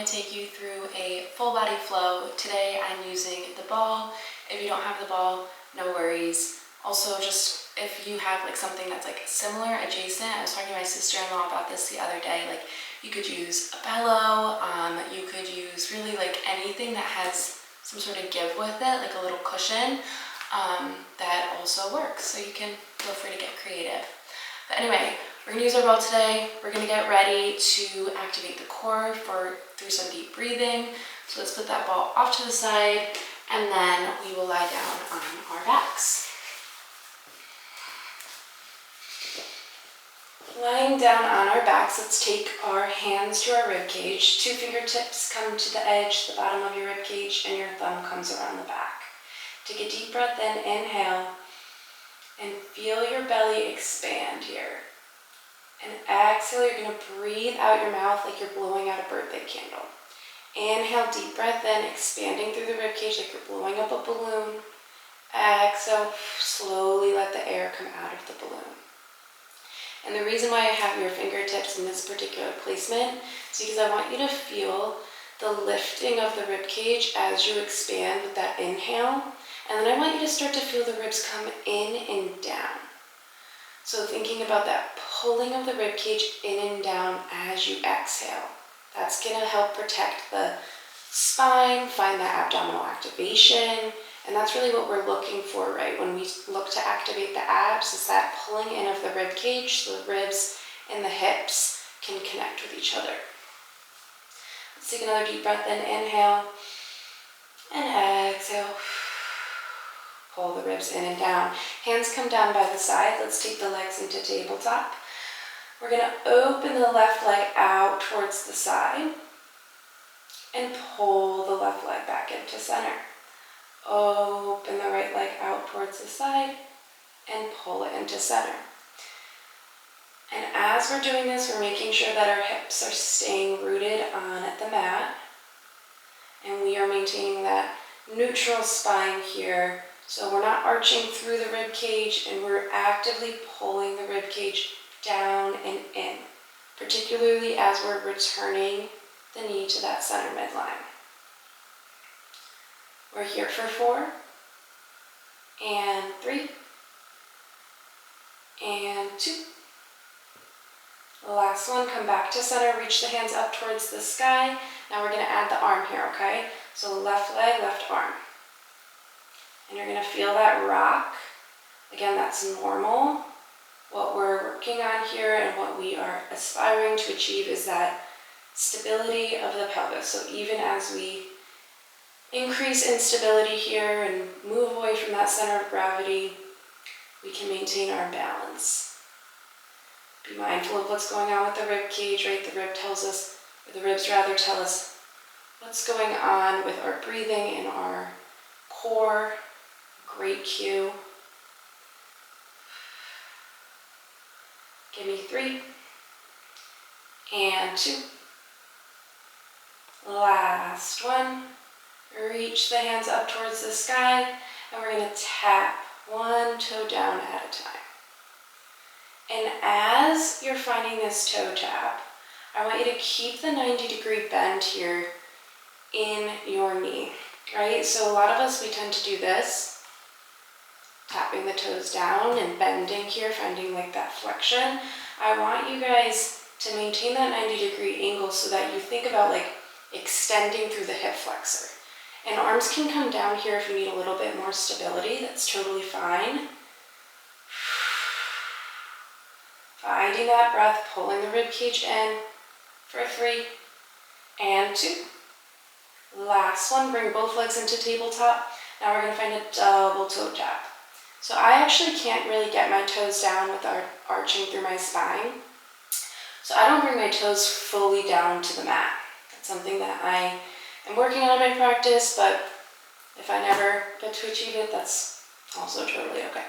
going to take you through a full body flow. Today I'm using the ball. If you don't have the ball, no worries. Also, just if you have like something that's like similar, adjacent, I was talking to my sister-in-law about this the other day, like you could use a bellow, you could use really like anything that has some sort of give with it, like a little cushion, that also works. So you can feel free to get creative. But anyway, we're gonna use our ball today. We're gonna get ready to activate the core through some deep breathing. So let's put that ball off to the side, and then we will lie down on our backs. Lying down on our backs, let's take our hands to our rib cage. 2 fingertips come to the edge, the bottom of your rib cage, and your thumb comes around the back. Take a deep breath in, inhale, and feel your belly expand here. And exhale, you're going to breathe out your mouth like you're blowing out a birthday candle. Inhale, deep breath in, expanding through the rib cage like you're blowing up a balloon. Exhale, slowly let the air come out of the balloon. And the reason why I have your fingertips in this particular placement is because I want you to feel the lifting of the rib cage as you expand with that inhale. And then I want you to start to feel the ribs come in and down. So thinking about that pulling of the rib cage in and down as you exhale. That's going to help protect the spine, find that abdominal activation. And that's really what we're looking for, right? When we look to activate the abs, is that pulling in of the rib cage so the ribs and the hips can connect with each other. Let's take another deep breath in, inhale, and exhale. Pull the ribs in and down. Hands come down by the side. Let's take the legs into tabletop. We're going to open the left leg out towards the side and pull the left leg back into center. Open the right leg out towards the side and pull it into center. And as we're doing this, we're making sure that our hips are staying rooted on the mat. And we are maintaining that neutral spine here. So we're not arching through the rib cage, and we're actively pulling the rib cage down and in, particularly as we're returning the knee to that center midline. We're here for 4, and 3, and 2. The last one, come back to center, reach the hands up towards the sky. Now we're going to add the arm here, okay? So left leg, left arm. And you're going to feel that rock. Again, that's normal. What we're working on here and what we are aspiring to achieve is that stability of the pelvis. So even as we increase instability here and move away from that center of gravity, we can maintain our balance. Be mindful of what's going on with the rib cage, right? The ribs rather tell us what's going on with our breathing and our core. Great cue. Give me 3, and 2. Last one. Reach the hands up towards the sky, and we're going to tap one toe down at a time. And as you're finding this toe tap, I want you to keep the 90-degree bend here in your knee, right? So a lot of us, we tend to do this, tapping the toes down and bending here, finding like that flexion. I want you guys to maintain that 90-degree angle so that you think about like extending through the hip flexor. And arms can come down here if you need a little bit more stability. That's totally fine. Finding that breath, pulling the rib cage in for 3, and 2. Last one, bring both legs into tabletop. Now we're going to find a double toe tap. So I actually can't really get my toes down without arching through my spine. So I don't bring my toes fully down to the mat. That's something that I am working on in my practice, but if I never get to achieve it, that's also totally okay.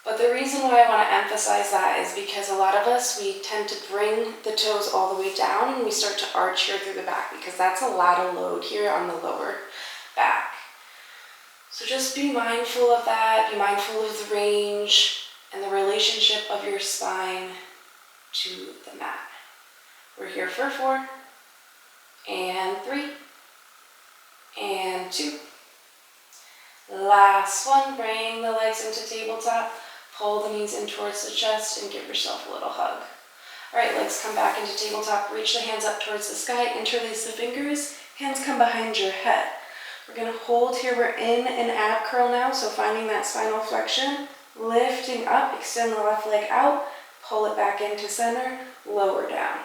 But the reason why I want to emphasize that is because a lot of us, we tend to bring the toes all the way down and we start to arch here through the back because that's a lot of load here on the lower back. So just be mindful of that, be mindful of the range and the relationship of your spine to the mat. We're here for 4, and 2. Last one, bring the legs into tabletop, pull the knees in towards the chest and give yourself a little hug. All right, legs come back into tabletop, reach the hands up towards the sky, interlace the fingers, hands come behind your head. We're gonna hold here, we're in an ab curl now, so finding that spinal flexion, lifting up, extend the left leg out, pull it back into center, lower down.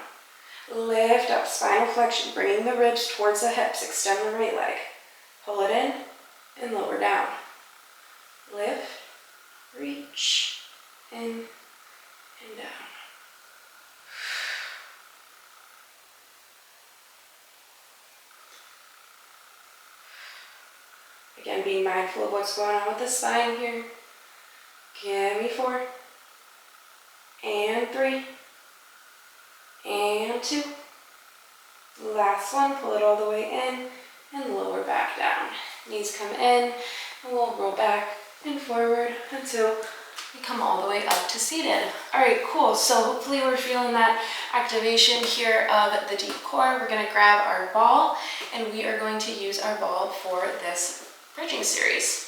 Lift up, spinal flexion, bringing the ribs towards the hips, extend the right leg. Pull it in and lower down. Lift, reach, in and down. Again, being mindful of what's going on with the spine here. Give me 4, and 3, and 2. Last one, pull it all the way in and lower back down. Knees come in and we'll roll back and forward until we come all the way up to seated. All right, cool. So hopefully we're feeling that activation here of the deep core. We're gonna grab our ball and we are going to use our ball for this bridging series.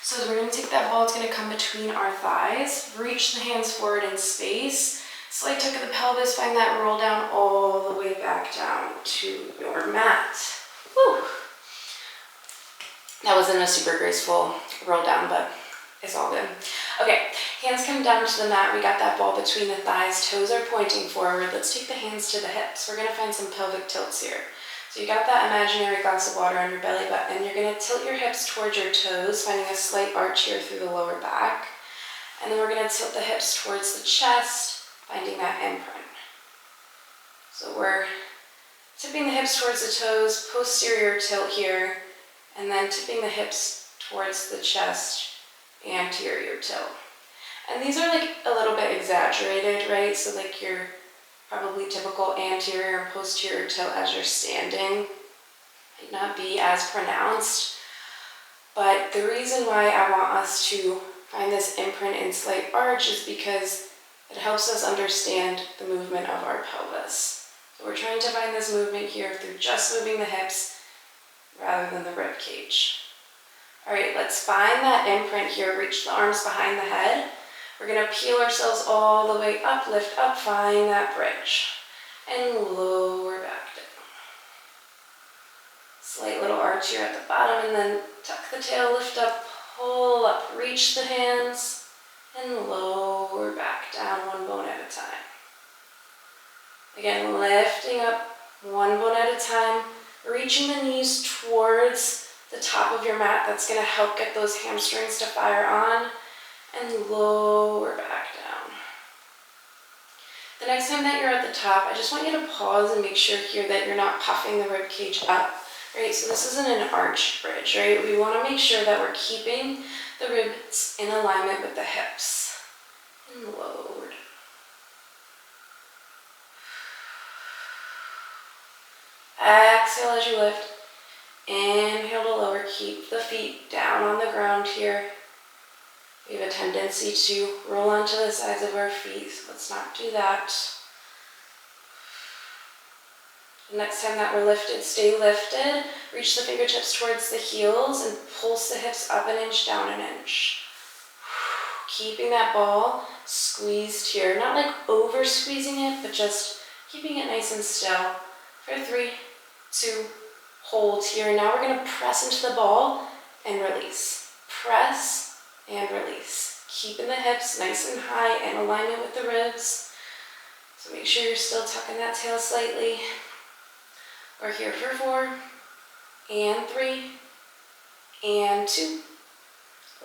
So we're gonna take that ball, it's gonna come between our thighs, reach the hands forward in space, slight tuck of the pelvis, find that roll down all the way back down to your mat. Woo! That wasn't a super graceful roll down, but it's all good. Okay, hands come down to the mat. We got that ball between the thighs, toes are pointing forward. Let's take the hands to the hips. We're gonna find some pelvic tilts here. So you got that imaginary glass of water on your belly button. You're gonna tilt your hips towards your toes, finding a slight arch here through the lower back. And then we're gonna tilt the hips towards the chest, finding that imprint. So we're tipping the hips towards the toes, posterior tilt here, and then tipping the hips towards the chest, anterior tilt. And these are like a little bit exaggerated, right? So like your probably typical anterior and posterior tilt as you're standing might not be as pronounced. But the reason why I want us to find this imprint in slight arch is because it helps us understand the movement of our pelvis. So we're trying to find this movement here through just moving the hips rather than the rib cage. All right, let's find that imprint here. Reach the arms behind the head. We're gonna peel ourselves all the way up, lift up, find that bridge, and lower back down. Slight little arch here at the bottom, and then tuck the tail, lift up, pull up, reach the hands, and lower back down, one bone at a time. Again, lifting up one bone at a time, reaching the knees towards the top of your mat. That's gonna help get those hamstrings to fire on, and lower back down. The next time that you're at the top, I just want you to pause and make sure here that you're not puffing the rib cage up, right? So this isn't an arched bridge, right? We wanna make sure that we're keeping the ribs in alignment with the hips. And lowered. Exhale as you lift. Inhale to lower, keep the feet down on the ground here. We have a tendency to roll onto the sides of our feet, so let's not do that. The next time that we're lifted, stay lifted. Reach the fingertips towards the heels and pulse the hips up an inch, down an inch. Keeping that ball squeezed here, not like over squeezing it, but just keeping it nice and still. For 3, 2, hold here. Now we're gonna press into the ball and release. Press and release. Keeping the hips nice and high in alignment with the ribs. So make sure you're still tucking that tail slightly. We're here for 4, and 3, and 2.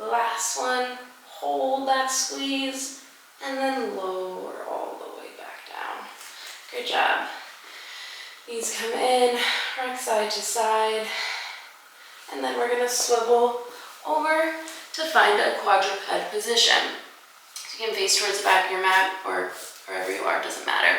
Last one, hold that squeeze, and then lower all the way back down. Good job. Knees come in, rock side to side, and then we're gonna swivel over to find a quadruped position. So you can face towards the back of your mat or wherever you are, doesn't matter.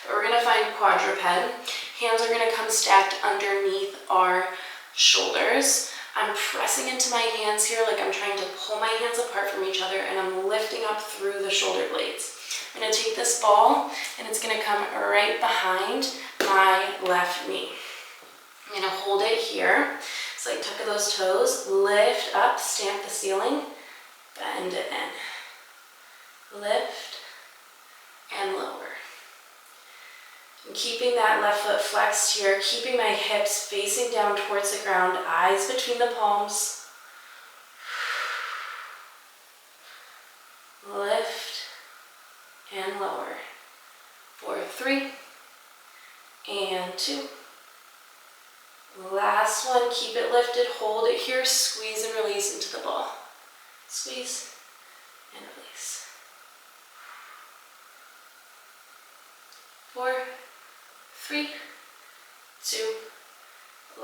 But we're gonna find quadruped. Hands are gonna come stacked underneath our shoulders. I'm pressing into my hands here like I'm trying to pull my hands apart from each other, and I'm lifting up through the shoulder blades. I'm gonna take this ball and it's gonna come right behind my left knee. I'm gonna hold it here. Slight tuck of those toes, lift up, stamp the ceiling, bend it in. Lift and lower. And keeping that left foot flexed here, keeping my hips facing down towards the ground, eyes between the palms. Lift and lower. 4, 3, and 2. Last one, keep it lifted, hold it here, squeeze and release into the ball. Squeeze and release. 4, 3, 2.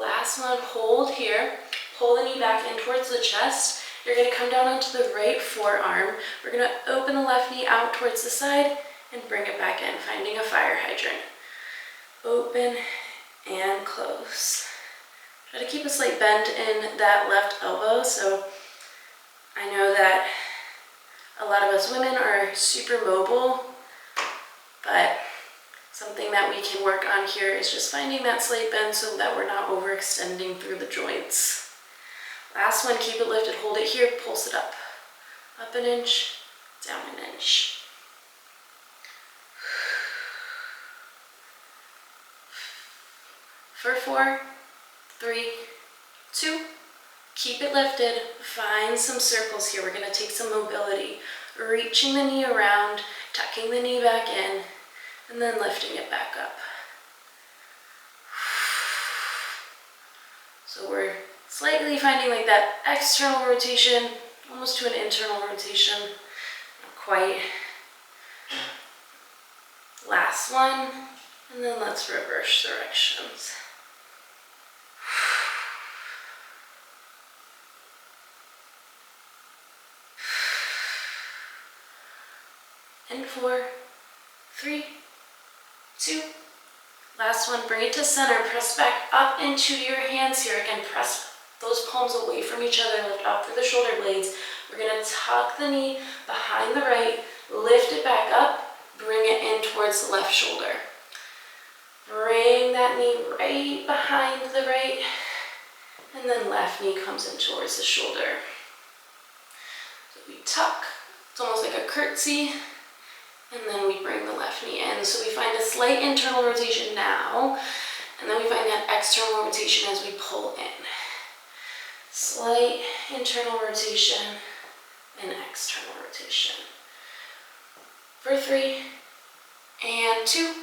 Last one, hold here. Pull the knee back in towards the chest. You're going to come down onto the right forearm. We're going to open the left knee out towards the side and bring it back in, finding a fire hydrant. Open and close. Try to keep a slight bend in that left elbow. So I know that a lot of us women are super mobile, but something that we can work on here is just finding that slight bend so that we're not overextending through the joints. Last one, keep it lifted, hold it here, pulse it up. Up an inch, down an inch. For 4, 3, 2, keep it lifted, find some circles here. We're gonna take some mobility, reaching the knee around, tucking the knee back in, and then lifting it back up. So we're slightly finding like that external rotation, almost to an internal rotation. Not quite. Last one, and then let's reverse directions. And 4, 3, 2. Last one, bring it to center, press back up into your hands here. Again, press those palms away from each other, lift up through the shoulder blades. We're gonna tuck the knee behind the right, lift it back up, bring it in towards the left shoulder. Bring that knee right behind the right, and then left knee comes in towards the shoulder. So we tuck, it's almost like a curtsy, and then we bring the left knee in. So we find a slight internal rotation now, and then we find that external rotation as we pull in. Slight internal rotation and external rotation. For 3 and 2.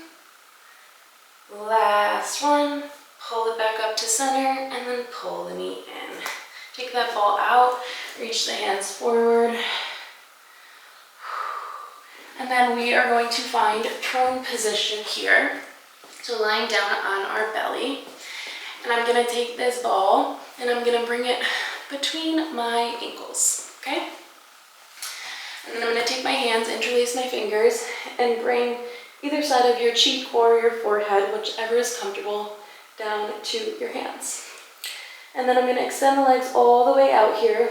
Last one, pull it back up to center and then pull the knee in. Take that ball out, reach the hands forward. And then we are going to find prone position here. So lying down on our belly. And I'm gonna take this ball and I'm gonna bring it between my ankles, okay? And then I'm gonna take my hands, interlace my fingers, and bring either side of your cheek or your forehead, whichever is comfortable, down to your hands. And then I'm gonna extend the legs all the way out here,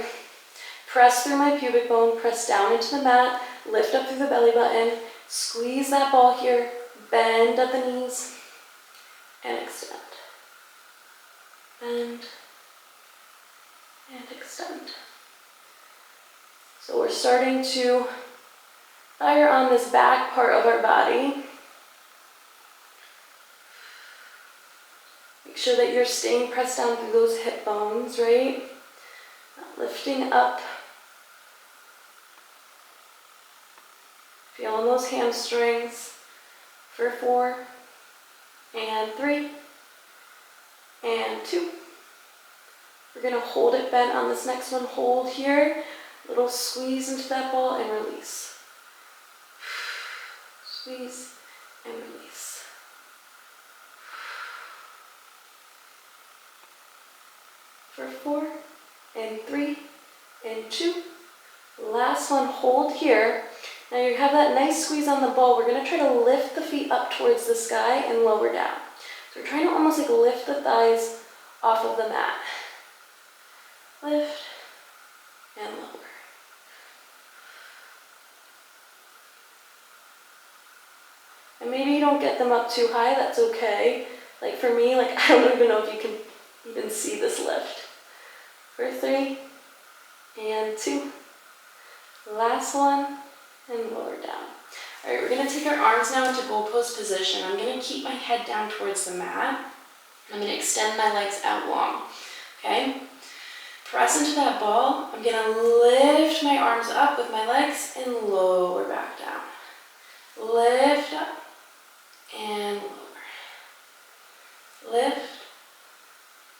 press through my pubic bone, press down into the mat, lift up through the belly button, squeeze that ball here, bend at the knees, and extend. Bend and extend. So we're starting to fire on this back part of our body. Make sure that you're staying pressed down through those hip bones, right? Not lifting up. Feeling those hamstrings. For 4 and 3 and 2. We're going to hold it bent on this next one. Hold here. Little squeeze into that ball and release. Squeeze and release. For 4 and 3 and 2. Last one, hold here. Now you have that nice squeeze on the ball. We're going to try to lift the feet up towards the sky and lower down. So we're trying to almost like lift the thighs off of the mat. Lift and lower. And maybe you don't get them up too high, that's okay. Like for me, like I don't even know if you can even see this lift. for 3 and 2. Last one, and lower down. All right, we're gonna take our arms now into bow pose position. I'm gonna keep my head down towards the mat. I'm gonna extend my legs out long, okay? Press into that ball. I'm gonna lift my arms up with my legs and lower back down. Lift up and lower. Lift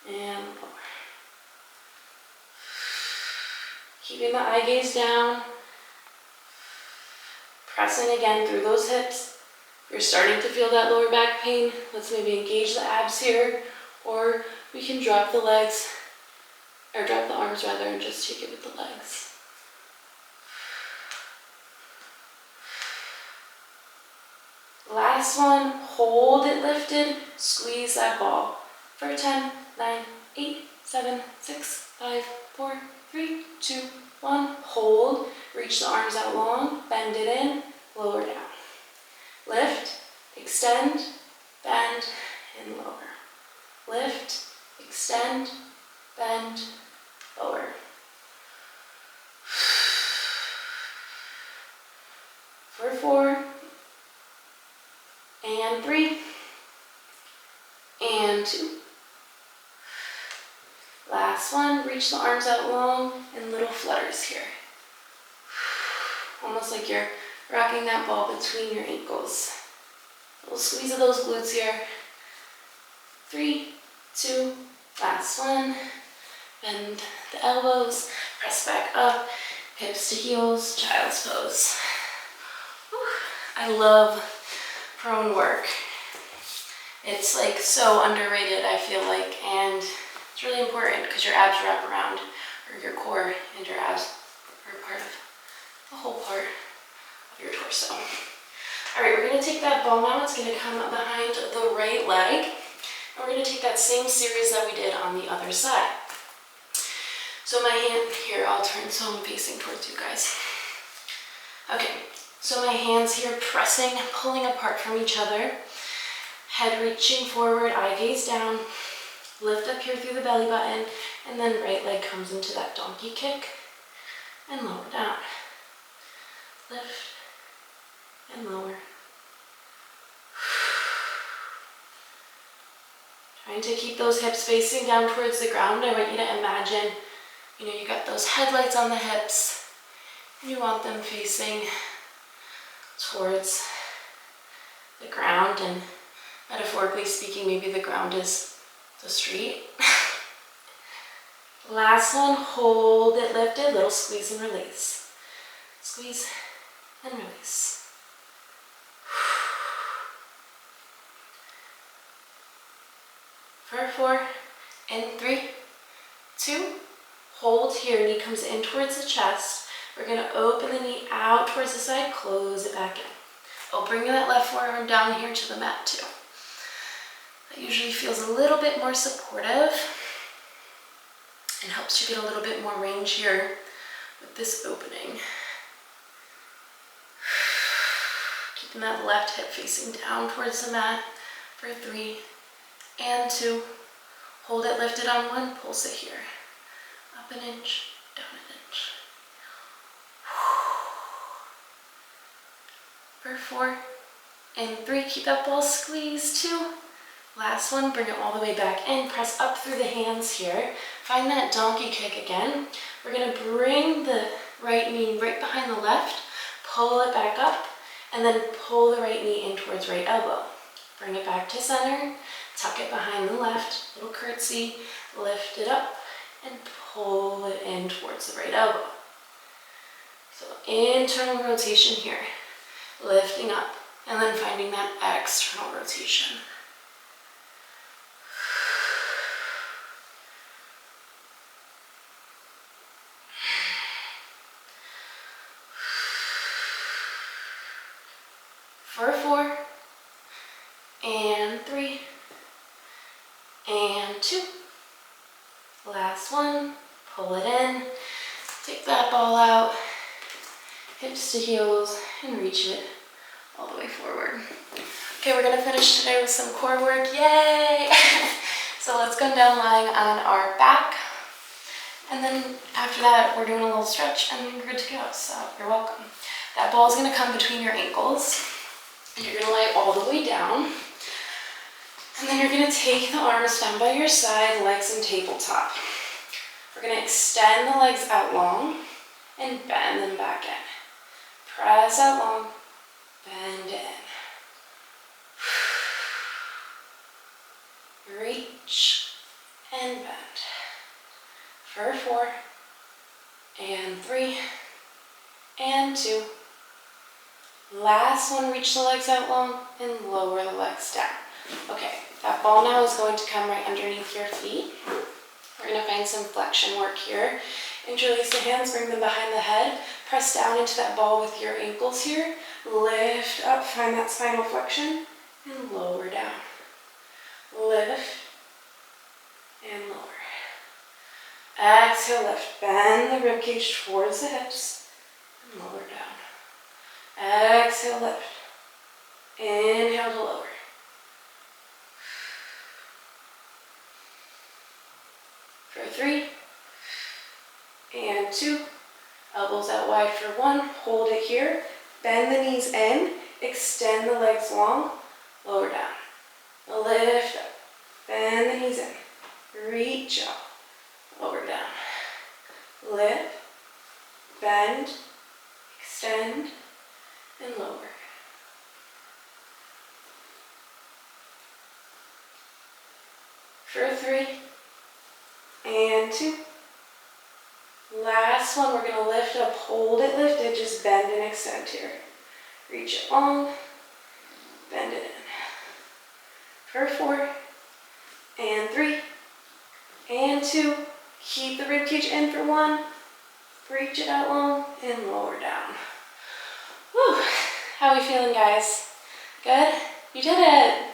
and lower. Keeping the eye gaze down. Pressing again through those hips. If you're starting to feel that lower back pain, let's maybe engage the abs here, or we can drop the legs, or drop the arms rather, and just take it with the legs. Last one, hold it lifted, squeeze that ball for 10, 9, 8, 7, 6, 5, 4, 3, 2, 1. Hold, reach the arms out long, bend it in, lower down. Lift, extend, bend, and lower. Lift, extend, bend, lower. For 4, and 3, and 2. Last one, reach the arms out long and little flutters here. Almost like you're rocking that ball between your ankles. A little squeeze of those glutes here. 3, 2, last one. Bend the elbows, press back up, hips to heels, child's pose. Whew. I love prone work. It's like so underrated, I feel like, and it's really important because your abs wrap around, or your core and your abs are part of the whole part of your torso. All right, we're gonna take that ball now. It's gonna come up behind the right leg, and we're gonna take that same series that we did on the other side. So my hand here, I'll turn so I'm facing towards you guys. Okay, so my hands here pressing, pulling apart from each other. Head reaching forward, eye gaze down. Lift up here through the belly button, and then right leg comes into that donkey kick, and lower down. Lift and lower. Trying to keep those hips facing down towards the ground. I want you to imagine, you got those headlights on the hips, and you want them facing towards the ground, and metaphorically speaking, maybe the ground is the street. Last one, hold it lifted, little squeeze and release. Squeeze and release. For 4, and 3, 2, hold here, knee comes in towards the chest. We're gonna open the knee out towards the side, close it back in. Oh, bring that left forearm down here to the mat too. That usually feels a little bit more supportive and helps you get a little bit more range here with this opening. Keeping that left hip facing down towards the mat for 3, and 2. Hold it lifted on 1, pulse it here. Up an inch, down an inch. For 4, and 3, keep that ball squeezed. 2. Last one, bring it all the way back in, press up through the hands here. Find that donkey kick again. We're gonna bring the right knee right behind the left, pull it back up, and then pull the right knee in towards right elbow. Bring it back to center, tuck it behind the left, little curtsy, lift it up, and pull it in towards the right elbow. So internal rotation here, lifting up, and then finding that external rotation. For 4, and 3, and 2. Last one, pull it in, take that ball out, hips to heels, and reach it all the way forward. Okay, we're gonna finish today with some core work, yay! So let's go down lying on our back, And then after that, we're doing a little stretch and we're good to go, so you're welcome. That ball is gonna come between your ankles and you're gonna lay all the way down. And then you're gonna take the arms down by your side, legs in tabletop. We're gonna extend the legs out long and bend them back in. Press out long, bend in. Reach and bend. For 4, and 3, and 2. Last one, reach the legs out long and lower the legs down. Okay, that ball now is going to come right underneath your feet. We're going to find some flexion work here. Interlace the hands, bring them behind the head. Press down into that ball with your ankles here. Lift up, find that spinal flexion, and lower down. Lift and lower. Exhale, lift. Bend the ribcage towards the hips and lower down. Exhale, lift. Inhale to lower. For 3, and 2. Elbows out wide for 1. Hold it here. Bend the knees in. Extend the legs long. Lower down. Lift up. Bend the knees in. Reach up. Lower down. Lift. Bend. Extend. And lower. For 3, and 2. Last one, we're going to lift up, hold it lifted, just bend and extend here. Reach it long, bend it in. For 4, and 3, and 2. Keep the ribcage in for 1. Reach it out long and lower down. Whew. How are we feeling, guys? Good? You did it!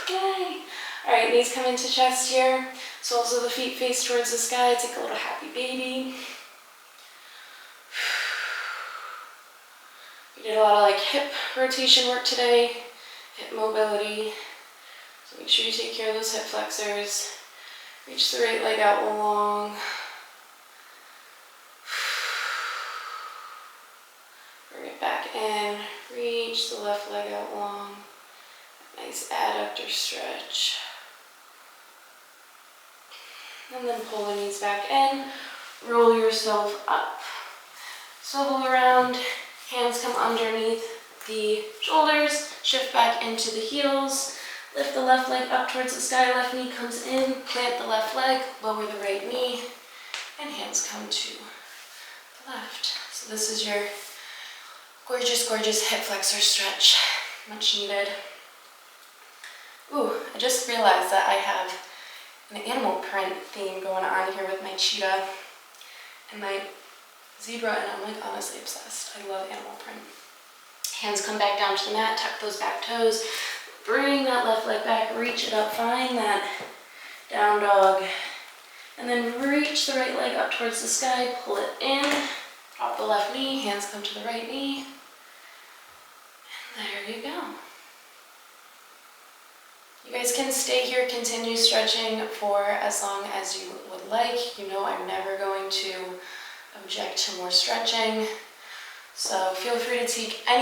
Yay! All right, knees come into chest here. Soles of the feet face towards the sky. Take a little happy baby. We did a lot of hip rotation work today, hip mobility. So make sure you take care of those hip flexors. Reach the right leg out long. Bring it back in. Reach the left leg out long. Nice adductor stretch. And then pull the knees back in. Roll yourself up. Swivel around. Hands come underneath the shoulders. Shift back into the heels. Lift the left leg up towards the sky. Left knee comes in. Plant the left leg. Lower the right knee. And hands come to the left. So this is your gorgeous, gorgeous hip flexor stretch. Much needed. Ooh, I just realized that I have an animal print theme going on here with my cheetah and my zebra, and I'm honestly obsessed. I love animal print. Hands come back down to the mat, tuck those back toes, bring that left leg back, reach it up, find that down dog, and then reach the right leg up towards the sky, pull it in, drop the left knee, hands come to the right knee, and there you go. You guys can stay here, continue stretching for as long as you would like. You know I'm never going to object to more stretching. So feel free to take any